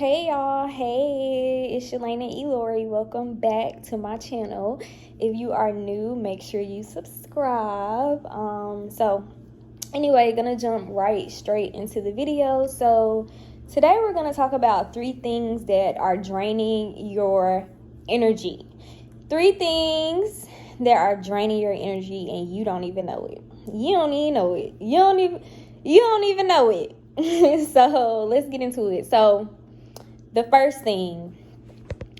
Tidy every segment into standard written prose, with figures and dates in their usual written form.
Hey y'all, hey, it's Shalana Elori. Welcome back to my channel. If you are new, make sure you subscribe. Anyway, gonna jump right straight into the video. So today we're gonna talk about 3 things that are draining your energy. 3 things that are draining your energy and you don't even know it. You don't even know it. You don't even know it. So let's get into it. So the first thing,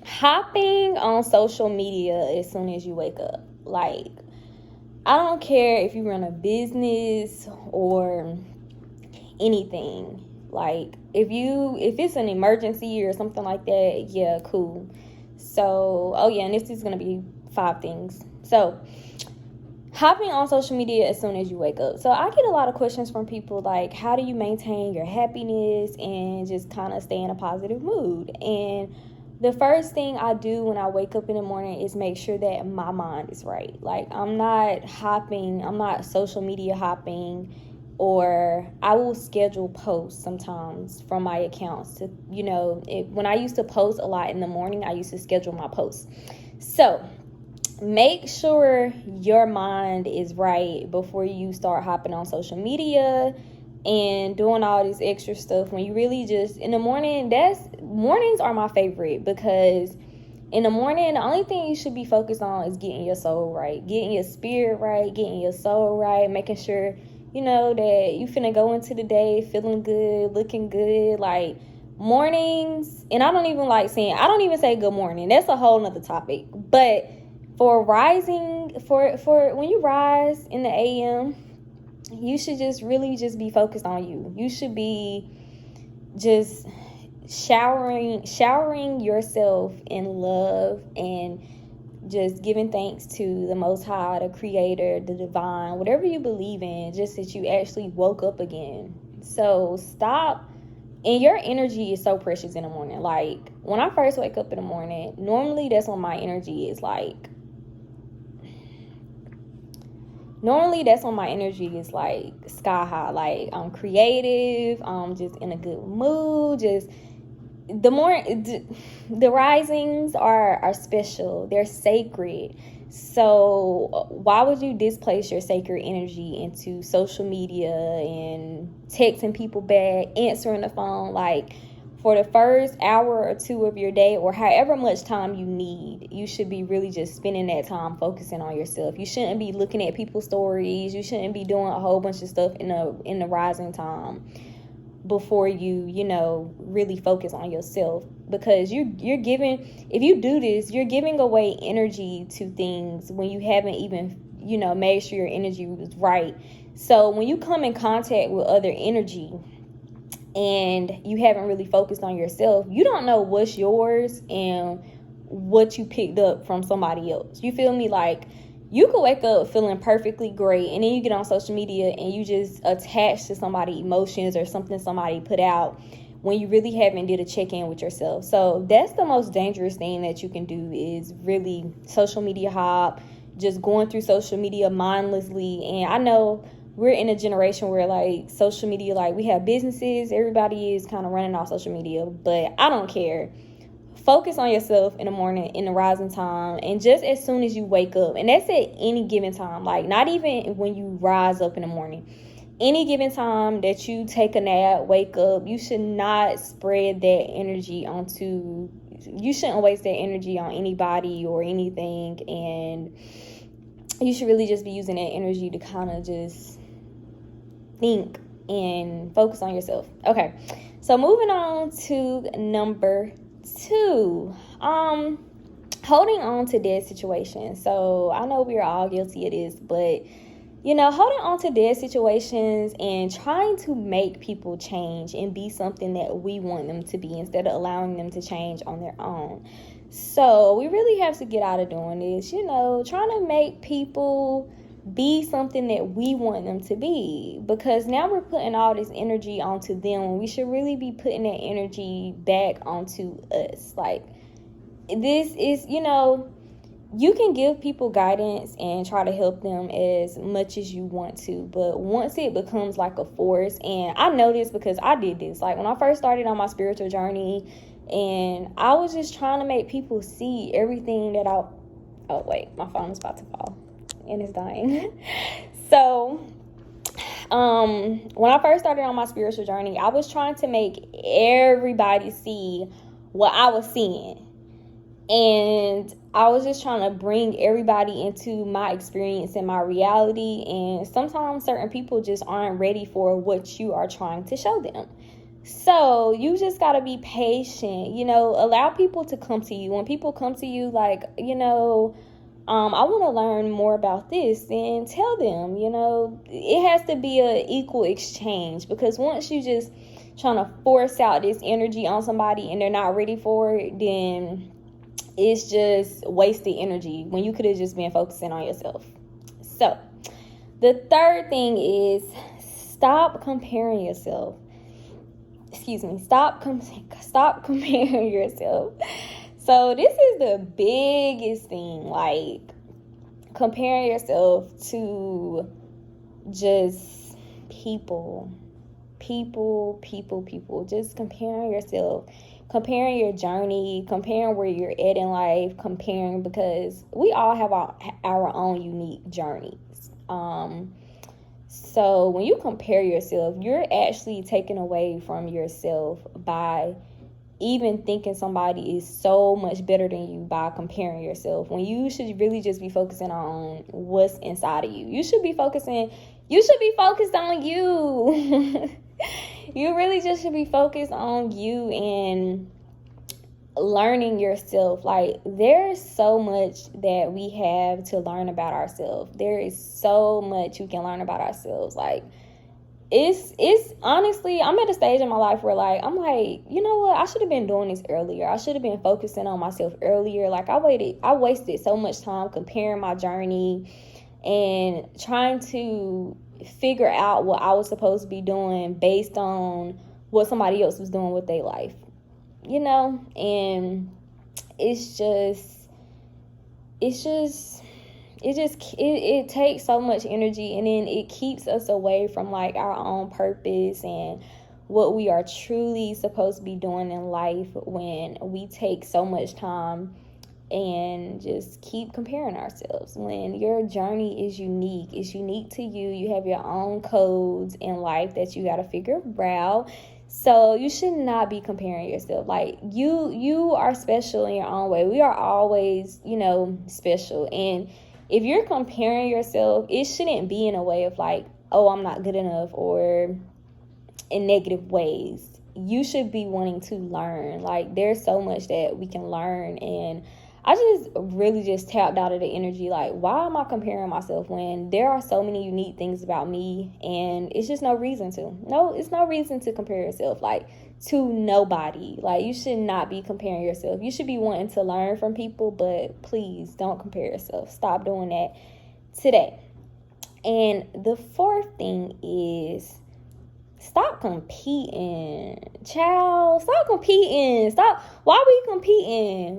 hopping on social media as soon as you wake up. Like, I don't care if you run a business or anything. Like, if it's an emergency or something like that, yeah, cool. So, and this is going to be 5 things. So, hopping on social media as soon as you wake up. So I get a lot of questions from people like, how do you maintain your happiness and just kind of stay in a positive mood? And the first thing I do when I wake up in the morning is make sure that my mind is right. Like, I'm not social media hopping, or I will schedule posts sometimes from my accounts to, when I used to post a lot in the morning, I used to schedule my posts. So make sure your mind is right before you start hopping on social media and doing all this extra stuff. When you really just, in the morning, mornings are my favorite, because in the morning, the only thing you should be focused on is getting your soul right, getting your spirit right, getting your soul right, making sure, that you finna go into the day feeling good, looking good. Like, mornings, and I don't even say good morning. That's a whole nother topic. But for when you rise in the AM, you should just really just be focused on you. You should be just showering yourself in love and just giving thanks to the Most High, the Creator, the Divine, whatever you believe in, just that you actually woke up again. So stop. And your energy is so precious in the morning. Like, when I first wake up in the morning, normally that's when my energy is like sky high. Like, I'm creative, I'm just in a good mood. Just the risings are special, they're sacred. So why would you displace your sacred energy into social media and texting people back, answering the phone? Like, for the first hour or 2 of your day, or however much time you need, you should be really just spending that time focusing on yourself. You shouldn't be looking at people's stories. You shouldn't be doing a whole bunch of stuff in the rising time before you really focus on yourself, because you're giving, if you do this, you're giving away energy to things when you haven't even made sure your energy was right. So when you come in contact with other energy and you haven't really focused on yourself, you don't know what's yours and what you picked up from somebody else. You feel me? Like, you could wake up feeling perfectly great, and then you get on social media and you just attach to somebody's emotions or something somebody put out, when you really haven't did a check-in with yourself. So that's the most dangerous thing that you can do, is really social media hop, just going through social media mindlessly. And I know we're in a generation where, like, social media, like, we have businesses, everybody is kind of running off social media, but I don't care. Focus on yourself in the morning, in the rising time, and just as soon as you wake up. And that's at any given time. Like, not even when you rise up in the morning. Any given time that you take a nap, wake up, you should not spread that energy you shouldn't waste that energy on anybody or anything. And you should really just be using that energy to kind of just think and focus on yourself. Okay, so moving on to number 2, holding on to dead situations. So I know we're all guilty of this, but holding on to dead situations and trying to make people change and be something that we want them to be, instead of allowing them to change on their own. So we really have to get out of doing this, trying to make people be something that we want them to be, because now we're putting all this energy onto them when we should really be putting that energy back onto us. Like, this is, you can give people guidance and try to help them as much as you want to, but once it becomes like a force, and I know this because I did this, like when I first started on my spiritual journey, and I was just trying to make people see everything that oh wait, my phone is about to fall and it's dying. So when I first started on my spiritual journey, I was trying to make everybody see what I was seeing. And I was just trying to bring everybody into my experience and my reality. And sometimes certain people just aren't ready for what you are trying to show them. So you just got to be patient, allow people to come to you. When people come to you like, I want to learn more about this, and tell them, it has to be an equal exchange, because once you just trying to force out this energy on somebody and they're not ready for it, then it's just wasted energy when you could have just been focusing on yourself. So the third thing is stop comparing yourself. Stop comparing yourself. So this is the biggest thing, like comparing yourself to just people, just comparing yourself, comparing your journey, comparing where you're at in life, because we all have our own unique journeys. So when you compare yourself, you're actually taking away from yourself by even thinking somebody is so much better than you by comparing yourself, when you should really just be focusing on what's inside of you. You should be focused on you. You really just should be focused on you and learning yourself. Like, there's so much that we have to learn about ourselves. There is so much you can learn about ourselves. Like, it's honestly, I'm at a stage in my life where I'm like, you know what? I should have been doing this earlier. I should have been focusing on myself earlier. Like, I wasted so much time comparing my journey and trying to figure out what I was supposed to be doing based on what somebody else was doing with their life, and it takes so much energy, and then it keeps us away from our own purpose and what we are truly supposed to be doing in life, when we take so much time and just keep comparing ourselves. When your journey is unique, it's unique to you. You have your own codes in life that you got to figure out. So you should not be comparing yourself. Like, you are special in your own way. We are always, special. And if you're comparing yourself, it shouldn't be in a way of oh, I'm not good enough, or in negative ways. You should be wanting to learn. There's so much that we can learn, and I just really just tapped out of the energy. Why am I comparing myself when there are so many unique things about me, and it's just no reason to. No, it's no reason to compare yourself to nobody. You should not be comparing yourself. You should be wanting to learn from people, but please don't compare yourself. Stop doing that today. And the fourth thing is stop competing. Child, stop competing. Why are we competing?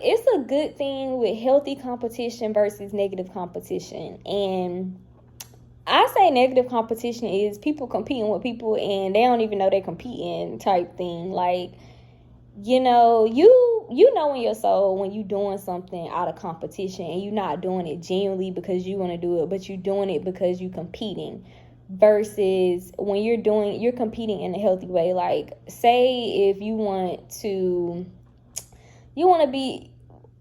It's a good thing with healthy competition versus negative competition. And I say negative competition is people competing with people and they don't even know they're competing type thing. You know in your soul when you're doing something out of competition and you're not doing it genuinely because you want to do it, but you're doing it because you're competing, versus when you're competing in a healthy way. Say if you want to be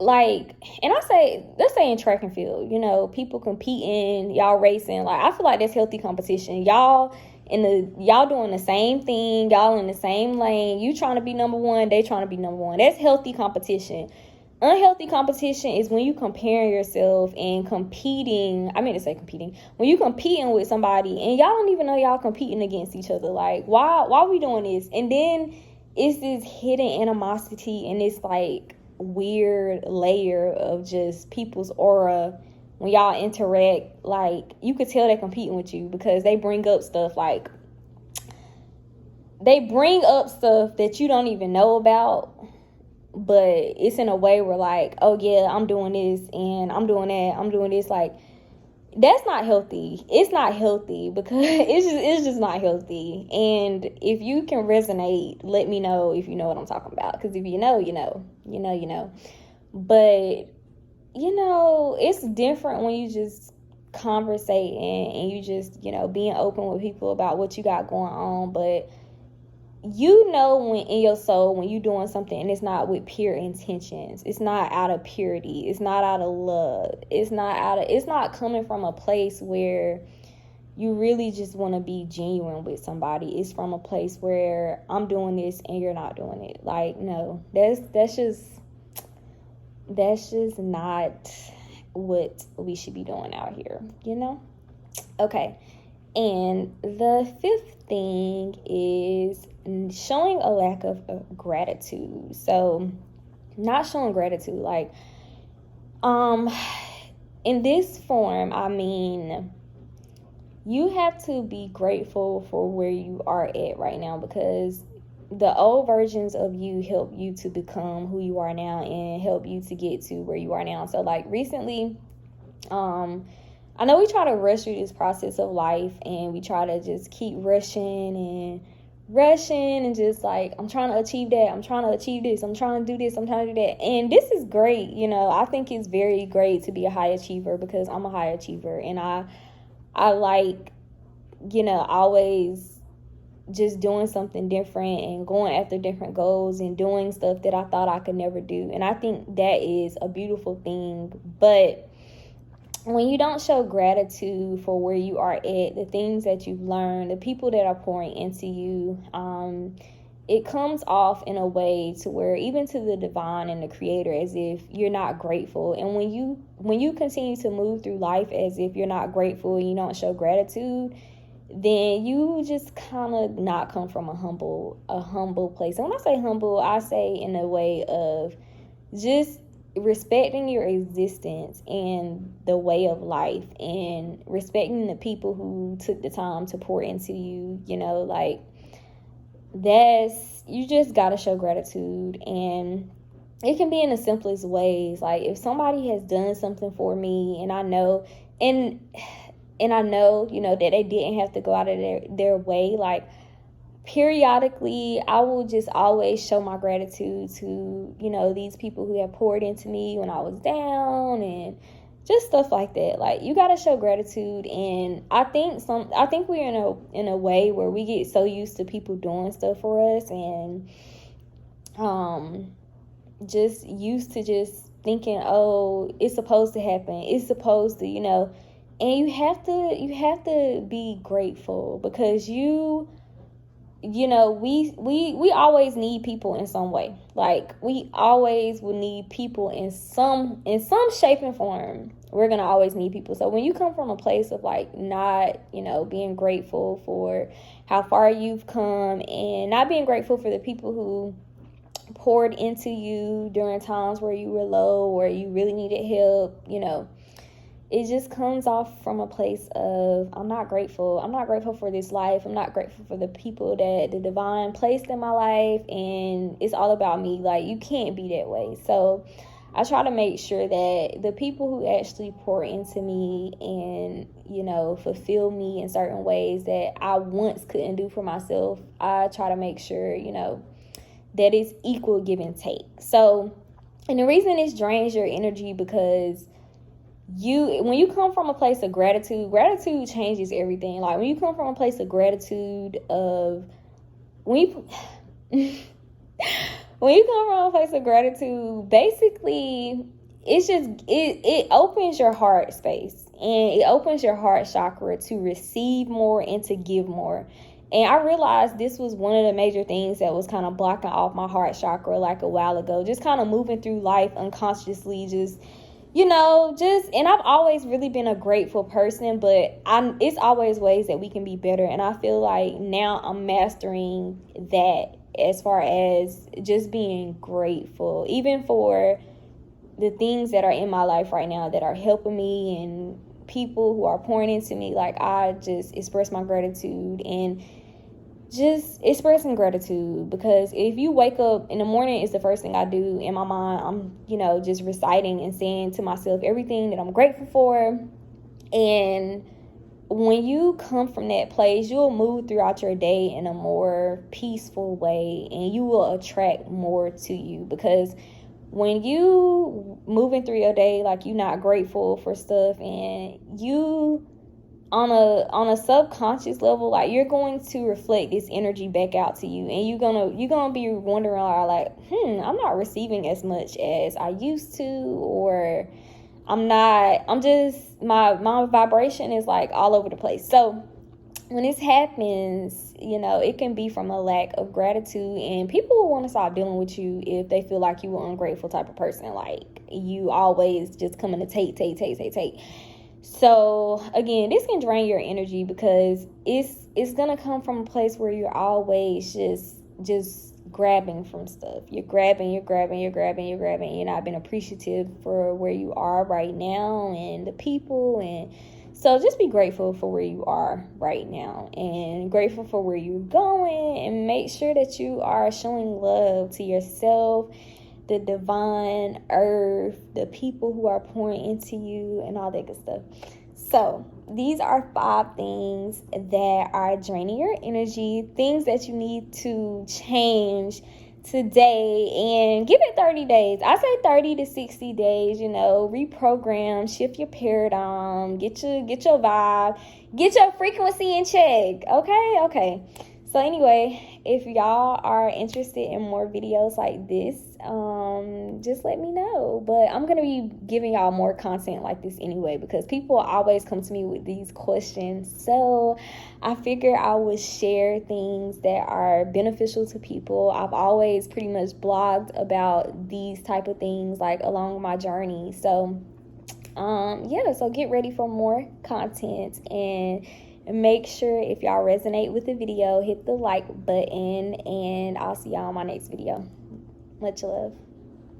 and let's say in track and field, people competing, y'all racing. I feel like that's healthy competition. Y'all doing the same thing, y'all in the same lane. You trying to be number one, they trying to be number one. That's healthy competition. Unhealthy competition is when you comparing yourself and competing. I mean to say competing. When you competing with somebody and y'all don't even know y'all competing against each other. Why are we doing this? And then it's this hidden animosity and this weird layer of just people's aura when y'all interact. You could tell they're competing with you because they bring up stuff that you don't even know about, but it's in a way where like, oh yeah, I'm doing this and I'm doing that, I'm doing this. Like, that's not healthy. It's not healthy because it's just not healthy. And if you can resonate, let me know if you know what I'm talking about. Because if you know, you know. But it's different when you just conversating and you just being open with people about what you got going on. But when in your soul when you're doing something and it's not with pure intentions, it's not out of purity, it's not out of love, it's not coming from a place where you really just want to be genuine with somebody. It's from a place where I'm doing this and you're not doing it. Like, no, that's just not what we should be doing out here, Okay. And the fifth thing is showing a lack of gratitude. So not showing gratitude, like, in this form, I mean, you have to be grateful for where you are at right now, because the old versions of you help you to become who you are now and help you to get to where you are now. So like recently, I know we try to rush through this process of life and we try to just keep rushing and just like, I'm trying to achieve that, I'm trying to achieve this, I'm trying to do this, I'm trying to do that. And this is great. I think it's very great to be a high achiever, because I'm a high achiever and I like, always just doing something different and going after different goals and doing stuff that I thought I could never do. And I think that is a beautiful thing. But when you don't show gratitude for where you are at, the things that you've learned, the people that are pouring into you, it comes off in a way to where even to the divine and the creator, as if you're not grateful. And when you continue to move through life as if you're not grateful and you don't show gratitude, then you just kind of not come from a humble place. And when I say humble, I say in a way of just respecting your existence and the way of life, and respecting the people who took the time to pour into you. Like, you just gotta show gratitude. And it can be in the simplest ways. Like, if somebody has done something for me and I know that they didn't have to go out of their way, like, periodically I will just always show my gratitude to these people who have poured into me when I was down, and just stuff like that. Like, you got to show gratitude. And I think we're in a way where we get so used to people doing stuff for us, and just used to just thinking, oh, it's supposed to happen, it's supposed to, and you have to be grateful, because we always need people in some way. Like, we always will need people in some shape and form. We're going to always need people. So when you come from a place of like not, being grateful for how far you've come, and not being grateful for the people who poured into you during times where you were low or you really needed help, it just comes off from a place of, I'm not grateful. I'm not grateful for this life. I'm not grateful for the people that the divine placed in my life. And it's all about me. Like, you can't be that way. So I try to make sure that the people who actually pour into me and, fulfill me in certain ways that I once couldn't do for myself, I try to make sure, that it's equal give and take. So, and the reason this drains your energy, because when you come from a place of gratitude changes everything. Like, when you come from a place of gratitude when you come from a place of gratitude, basically it's just it opens your heart space, and it opens your heart chakra to receive more and to give more. And I realized this was one of the major things that was kind of blocking off my heart chakra like a while ago, just kind of moving through life unconsciously, and I've always really been a grateful person, but it's always ways that we can be better. And I feel like now I'm mastering that, as far as just being grateful, even for the things that are in my life right now that are helping me, and people who are pouring into me. Like, I just express my gratitude, and just expressing gratitude, because if you wake up in the morning, is the first thing I do in my mind. I'm, just reciting and saying to myself everything that I'm grateful for. And when you come from that place, you'll move throughout your day in a more peaceful way, and you will attract more to you. Because when you moving through your day like you're not grateful for stuff, and you on a subconscious level, like, you're going to reflect this energy back out to you, and you're gonna be wondering, like, I'm not receiving as much as I used to, or I'm just, my vibration is like all over the place. So when this happens, it can be from a lack of gratitude, and people will want to stop dealing with you if they feel like you an ungrateful type of person, like you always just coming to take. So again, this can drain your energy, because it's gonna come from a place where you're always just grabbing from stuff. You're grabbing. You're not being appreciative for where you are right now and the people. And so just be grateful for where you are right now, and grateful for where you're going, and make sure that you are showing love to yourself, the divine earth, the people who are pouring into you, and all that good stuff. So these are 5 things that are draining your energy, things that you need to change today, and give it 30 days. I say 30 to 60 days, reprogram, shift your paradigm, get your vibe, get your frequency in check. Okay. So anyway, if y'all are interested in more videos like this, just let me know. But I'm going to be giving y'all more content like this anyway, because people always come to me with these questions. So I figure I would share things that are beneficial to people. I've always pretty much blogged about these type of things, like, along my journey. So so get ready for more content, and make sure, if y'all resonate with the video, hit the like button, and I'll see y'all in my next video. Much love.